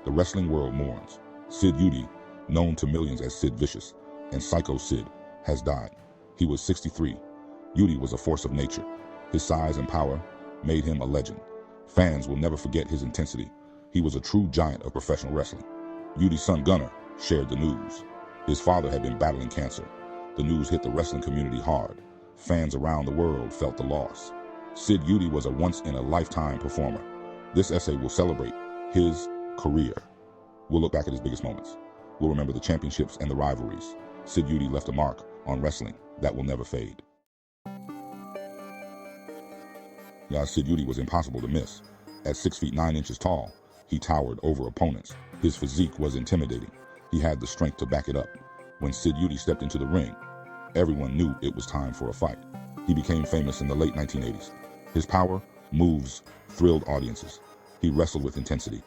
The wrestling world mourns. Sid Vicious, known to millions as Sid Vicious and Psycho Sid, has died. He was 63. Vicious was a force of nature. His size and power made him a legend. Fans will never forget his intensity. He was a true giant of professional wrestling. Vicious' son Gunner shared the news. His father had been battling cancer. The news hit the wrestling community hard. Fans around the world felt the loss. Sid Vicious was a once-in-a-lifetime performer. This essay will celebrate his career. We'll look back at his biggest moments. We'll remember the championships and the rivalries. Sid Vicious left a mark on wrestling that will never fade. Sid Vicious was impossible to miss. At 6 feet 9 inches tall, he towered over opponents. His physique was intimidating. He had the strength to back it up. When Sid Vicious stepped into the ring, everyone knew it was time for a fight. He became famous in the late 1980s. His power, moves, thrilled audiences. He wrestled with intensity.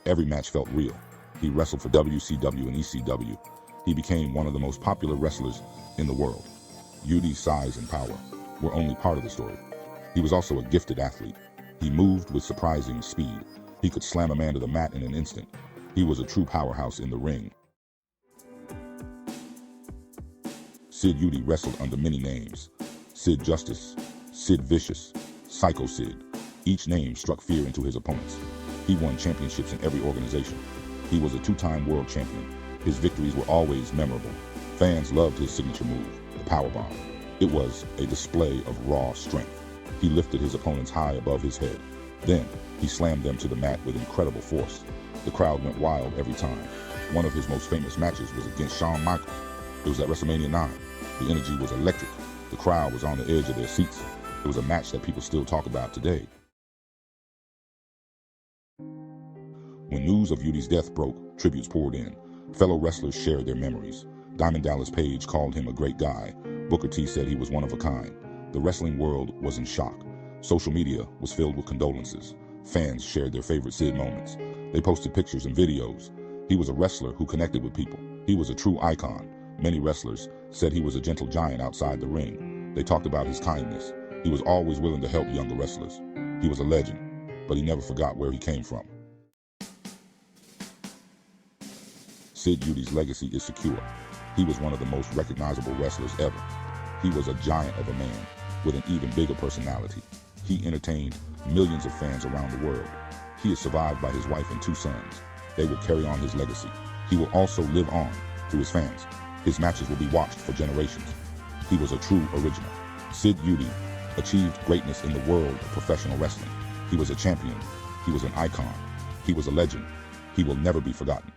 Every match felt real. He wrestled for WCW and ECW. He became one of the most popular wrestlers in the world. Vicious' size and power were only part of the story. He was also a gifted athlete. He moved with surprising speed. He could slam a man to the mat in an instant. He was a true powerhouse in the ring. Sid Vicious wrestled under many names. Sid Justice, Sid Vicious, Psycho Sid. Each name struck fear into his opponents. He won championships in every organization. He was a two-time world champion. His victories were always memorable. Fans loved his signature move, the powerbomb. It was a display of raw strength. He lifted his opponents high above his head. Then, he slammed them to the mat with incredible force. The crowd went wild every time. One of his most famous matches was against Shawn Michaels. It was at WrestleMania 9. The energy was electric. The crowd was on the edge of their seats. It was a match that people still talk about today. When news of Vicious' death broke, tributes poured in. Fellow wrestlers shared their memories. Diamond Dallas Page called him a great guy. Booker T said he was one of a kind. The wrestling world was in shock. Social media was filled with condolences. Fans shared their favorite Sid moments. They posted pictures and videos. He was a wrestler who connected with people. He was a true icon. Many wrestlers said he was a gentle giant outside the ring. They talked about his kindness. He was always willing to help younger wrestlers. He was a legend, but he never forgot where he came from. Sid Vicious' legacy is secure. He was one of the most recognizable wrestlers ever. He was a giant of a man with an even bigger personality. He entertained millions of fans around the world. He is survived by his wife and 2 sons. They will carry on his legacy. He will also live on through his fans. His matches will be watched for generations. He was a true original. Sid Vicious achieved greatness in the world of professional wrestling. He was a champion. He was an icon. He was a legend. He will never be forgotten.